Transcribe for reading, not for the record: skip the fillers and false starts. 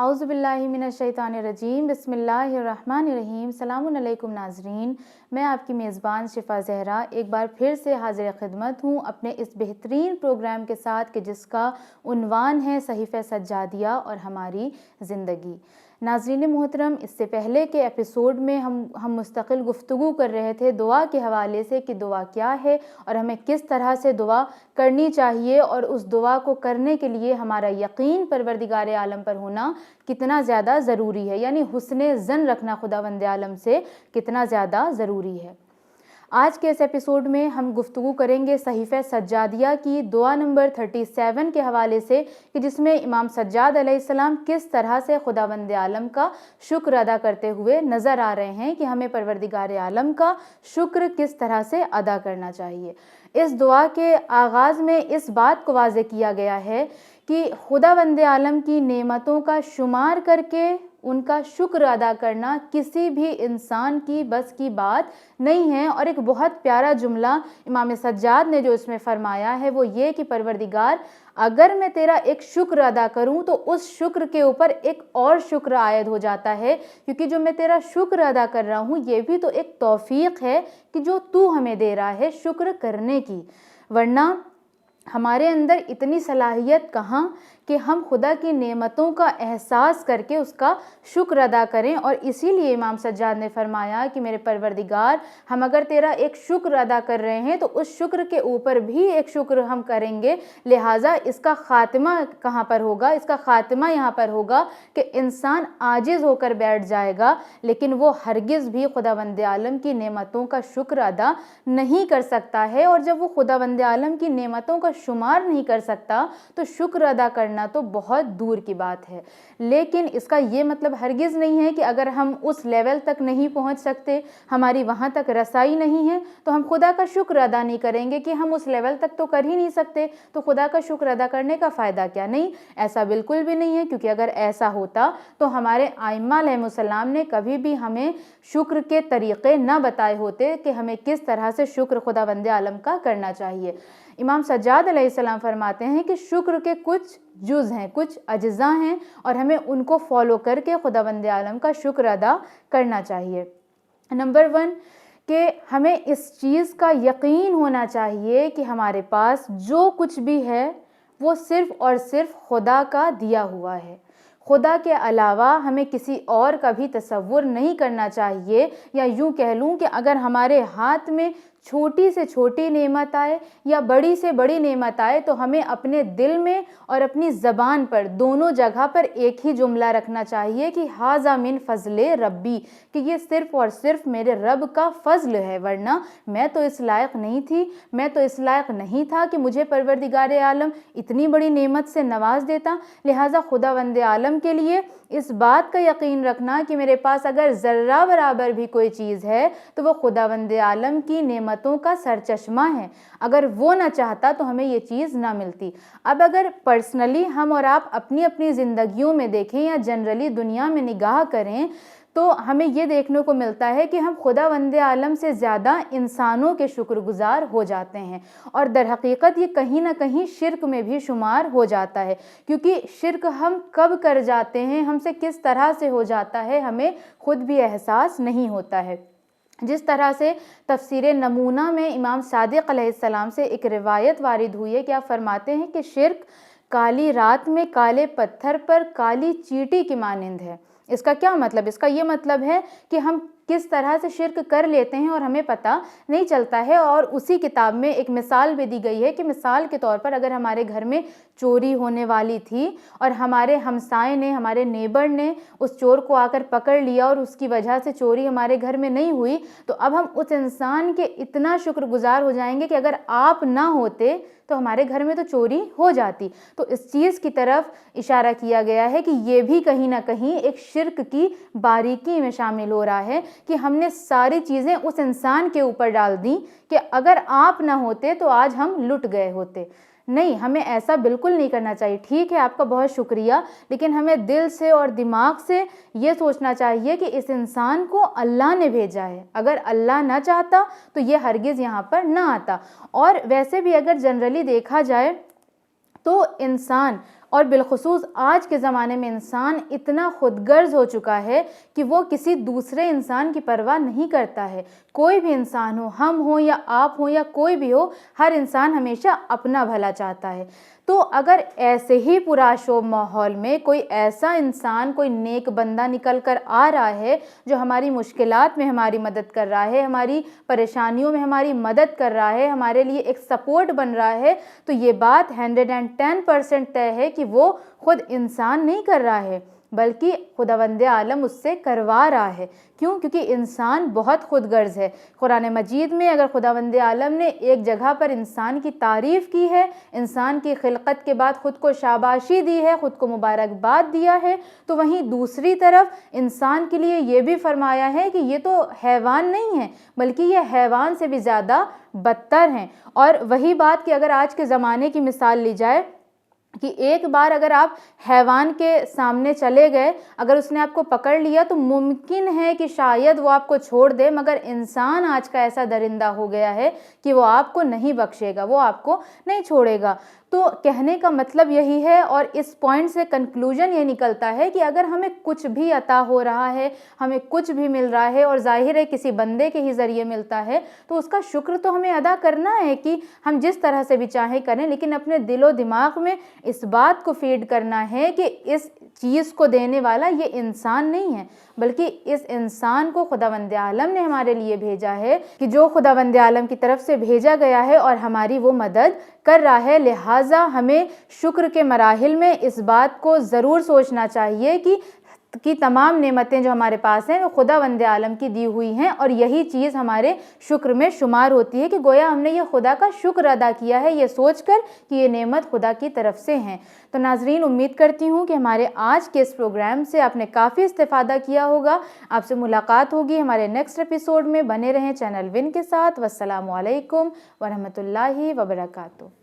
اعوذ باللہ من الشیطان الرجیم بسم اللہ الرحمن الرحیم السلام علیکم ناظرین، میں آپ کی میزبان شفا زہرا ایک بار پھر سے حاضر خدمت ہوں اپنے اس بہترین پروگرام کے ساتھ کہ جس کا عنوان ہے صحیفہ سجادیہ اور ہماری زندگی۔ ناظرین محترم، اس سے پہلے کے ایپیسوڈ میں ہم مستقل گفتگو کر رہے تھے دعا کے حوالے سے کہ دعا کیا ہے اور ہمیں کس طرح سے دعا کرنی چاہیے، اور اس دعا کو کرنے کے لیے ہمارا یقین پروردگار عالم پر ہونا کتنا زیادہ ضروری ہے، یعنی حسن ظن رکھنا خداوند عالم سے کتنا زیادہ ضروری ہے۔ آج کے اس ایپیسوڈ میں ہم گفتگو کریں گے صحیفہ سجادیہ کی دعا نمبر 37 کے حوالے سے کہ جس میں امام سجاد علیہ السلام کس طرح سے خداوند عالم کا شکر ادا کرتے ہوئے نظر آ رہے ہیں کہ ہمیں پروردگار عالم کا شکر کس طرح سے ادا کرنا چاہیے۔ اس دعا کے آغاز میں اس بات کو واضح کیا گیا ہے کہ خداوند عالم کی نعمتوں کا شمار کر کے ان کا شکر ادا کرنا کسی بھی انسان کی بس کی بات نہیں ہے، اور ایک بہت پیارا جملہ امام سجاد نے جو اس میں فرمایا ہے وہ یہ کہ پروردگار، اگر میں تیرا ایک شکر ادا کروں تو اس شکر کے اوپر ایک اور شکر عائد ہو جاتا ہے، کیونکہ جو میں تیرا شکر ادا کر رہا ہوں یہ بھی تو ایک توفیق ہے کہ جو تو ہمیں دے رہا ہے شکر کرنے کی، ورنہ ہمارے اندر اتنی صلاحیت کہاں کہ ہم خدا کی نعمتوں کا احساس کر کے اس کا شکر ادا کریں۔ اور اسی لیے امام سجاد نے فرمایا کہ میرے پروردگار، ہم اگر تیرا ایک شکر ادا کر رہے ہیں تو اس شکر کے اوپر بھی ایک شکر ہم کریں گے، لہٰذا اس کا خاتمہ کہاں پر ہوگا؟ اس کا خاتمہ یہاں پر ہوگا کہ انسان عاجز ہو کر بیٹھ جائے گا، لیکن وہ ہرگز بھی خداوند عالم کی نعمتوں کا شکر ادا نہیں کر سکتا ہے، اور جب وہ خداوند عالم کی نعمتوں کا شمار نہیں کر سکتا تو شکر ادا کرنا تو بہت دور کی بات ہے۔ لیکن اس کا یہ مطلب ہرگز نہیں ہے کہ اگر ہم اس لیول تک نہیں پہنچ سکتے، ہماری وہاں تک رسائی نہیں ہے تو ہم خدا کا شکر ادا نہیں کریں گے کہ ہم اس لیول تک تو کر ہی نہیں سکتے، تو خدا کا شکر ادا کرنے کا فائدہ کیا؟ نہیں، ایسا بالکل بھی نہیں ہے، کیونکہ اگر ایسا ہوتا تو ہمارے ائمہ علیہم السلام نے کبھی بھی ہمیں شکر کے طریقے نہ بتائے ہوتے کہ ہمیں کس طرح سے شکر خداوند عالم کا کرنا چاہیے۔ امام سجاد علیہ السلام فرماتے ہیں کہ شکر کے کچھ جز ہیں، کچھ اجزاء ہیں، اور ہمیں ان کو فالو کر کے خداوند عالم کا شکر ادا کرنا چاہیے۔ نمبر 1 کہ ہمیں اس چیز کا یقین ہونا چاہیے کہ ہمارے پاس جو کچھ بھی ہے وہ صرف اور صرف خدا کا دیا ہوا ہے۔ خدا کے علاوہ ہمیں کسی اور کا بھی تصور نہیں کرنا چاہیے، یا یوں کہہ لوں کہ اگر ہمارے ہاتھ میں چھوٹی سے چھوٹی نعمت آئے یا بڑی سے بڑی نعمت آئے تو ہمیں اپنے دل میں اور اپنی زبان پر دونوں جگہ پر ایک ہی جملہ رکھنا چاہیے کہ ھذا من فضل ربی، کہ یہ صرف اور صرف میرے رب کا فضل ہے، ورنہ میں تو اس لائق نہیں تھی، میں تو اس لائق نہیں تھا کہ مجھے پروردگار عالم اتنی بڑی نعمت سے نواز دیتا۔ لہٰذا خداوند عالم کے لیے اس بات کا یقین رکھنا کہ میرے پاس اگر ذرہ برابر بھی کوئی چیز ہے تو وہ خداوند عالم کی نعمتوں کا سرچشمہ ہے، اگر وہ نہ چاہتا تو ہمیں یہ چیز نہ ملتی۔ اب اگر پرسنلی ہم اور آپ اپنی اپنی زندگیوں میں دیکھیں یا جنرلی دنیا میں نگاہ کریں تو ہمیں یہ دیکھنے کو ملتا ہے کہ ہم خداوند عالم سے زیادہ انسانوں کے شکر گزار ہو جاتے ہیں، اور در حقیقت یہ کہیں نہ کہیں شرک میں بھی شمار ہو جاتا ہے، کیونکہ شرک ہم کب کر جاتے ہیں، ہم سے کس طرح سے ہو جاتا ہے، ہمیں خود بھی احساس نہیں ہوتا ہے۔ جس طرح سے تفسیر نمونہ میں امام صادق علیہ السلام سے ایک روایت وارد ہوئی ہے کہ آپ فرماتے ہیں کہ شرک کالی رات میں کالے پتھر پر کالی چیٹی کی مانند ہے۔ اس کا کیا مطلب؟ اس کا یہ مطلب ہے کہ ہم کس طرح سے شرک کر لیتے ہیں اور ہمیں پتہ نہیں چلتا ہے، اور اسی کتاب میں ایک مثال بھی دی گئی ہے کہ مثال کے طور پر اگر ہمارے گھر میں چوری ہونے والی تھی اور ہمارے ہمسائے نے، ہمارے نیبر نے اس چور کو آ کر پکڑ لیا اور اس کی وجہ سے چوری ہمارے گھر میں نہیں ہوئی، تو اب ہم اس انسان کے اتنا شکر گزار ہو جائیں گے کہ اگر آپ نہ ہوتے تو ہمارے گھر میں تو چوری ہو جاتی۔ تو اس چیز کی طرف اشارہ کیا گیا ہے کہ یہ بھی کہیں نہ کہیں ایک شرک کی باریکی میں شامل ہو رہا ہے کہ ہم نے ساری چیزیں اس انسان کے اوپر ڈال دیں کہ اگر آپ نہ ہوتے تو آج ہم لٹ گئے ہوتے۔ نہیں، ہمیں ایسا بالکل نہیں کرنا چاہیے۔ ٹھیک ہے، آپ کا بہت شکریہ، لیکن ہمیں دل سے اور دماغ سے یہ سوچنا چاہیے کہ اس انسان کو اللہ نے بھیجا ہے، اگر اللہ نہ چاہتا تو یہ ہرگز یہاں پر نہ آتا۔ اور ویسے بھی اگر جنرلی دیکھا جائے تو انسان اور بالخصوص آج کے زمانے میں انسان اتنا خود غرض ہو چکا ہے کہ وہ کسی دوسرے انسان کی پرواہ نہیں کرتا ہے۔ کوئی بھی انسان ہو، ہم ہوں یا آپ ہوں یا کوئی بھی ہو، ہر انسان ہمیشہ اپنا بھلا چاہتا ہے۔ تو اگر ایسے ہی پرآشوب ماحول میں کوئی ایسا انسان، کوئی نیک بندہ نکل کر آ رہا ہے جو ہماری مشکلات میں ہماری مدد کر رہا ہے، ہماری پریشانیوں میں ہماری مدد کر رہا ہے، ہمارے لیے ایک سپورٹ بن رہا ہے، تو یہ بات 110% طے ہے کہ وہ خود انسان نہیں کر رہا ہے بلکہ خداوند عالم اس سے کروا رہا ہے۔ کیوں؟ کیونکہ انسان بہت خود غرض ہے۔ قرآن مجید میں اگر خداوند عالم نے ایک جگہ پر انسان کی تعریف کی ہے، انسان کی خلقت کے بعد خود کو شاباشی دی ہے، خود کو مبارکباد دیا ہے، تو وہیں دوسری طرف انسان کے لیے یہ بھی فرمایا ہے کہ یہ تو حیوان نہیں ہے بلکہ یہ حیوان سے بھی زیادہ بدتر ہیں۔ اور وہی بات کہ اگر آج کے زمانے کی مثال لی جائے کہ ایک بار اگر آپ حیوان کے سامنے چلے گئے، اگر اس نے آپ کو پکڑ لیا تو ممکن ہے کہ شاید وہ آپ کو چھوڑ دے، مگر انسان آج کا ایسا درندہ ہو گیا ہے کہ وہ آپ کو نہیں بخشے گا، وہ آپ کو نہیں چھوڑے گا۔ تو کہنے کا مطلب یہی ہے، اور اس پوائنٹ سے کنکلوژن یہ نکلتا ہے کہ اگر ہمیں کچھ بھی عطا ہو رہا ہے، ہمیں کچھ بھی مل رہا ہے، اور ظاہر ہے کسی بندے کے ہی ذریعے ملتا ہے، تو اس کا شکر تو ہمیں ادا کرنا ہے کہ ہم جس طرح سے بھی چاہیں کریں، لیکن اپنے دل و دماغ میں اس بات کو فیڈ کرنا ہے کہ اس چیز کو دینے والا یہ انسان نہیں ہے بلکہ اس انسان کو خداوند عالم نے ہمارے لیے بھیجا ہے، کہ جو خداوند عالم کی طرف سے بھیجا گیا ہے اور ہماری وہ مدد کر رہا ہے۔ لہٰذا ہمیں شکر کے مراحل میں اس بات کو ضرور سوچنا چاہیے کہ تمام نعمتیں جو ہمارے پاس ہیں وہ خداوند عالم کی دی ہوئی ہیں، اور یہی چیز ہمارے شکر میں شمار ہوتی ہے کہ گویا ہم نے یہ خدا کا شکر ادا کیا ہے، یہ سوچ کر کہ یہ نعمت خدا کی طرف سے ہیں۔ تو ناظرین، امید کرتی ہوں کہ ہمارے آج کے اس پروگرام سے آپ نے کافی استفادہ کیا ہوگا۔ آپ سے ملاقات ہوگی ہمارے نیکسٹ ایپیسوڈ میں۔ بنے رہیں چینل ون کے ساتھ۔ والسلام علیکم ورحمۃ اللہ وبرکاتہ۔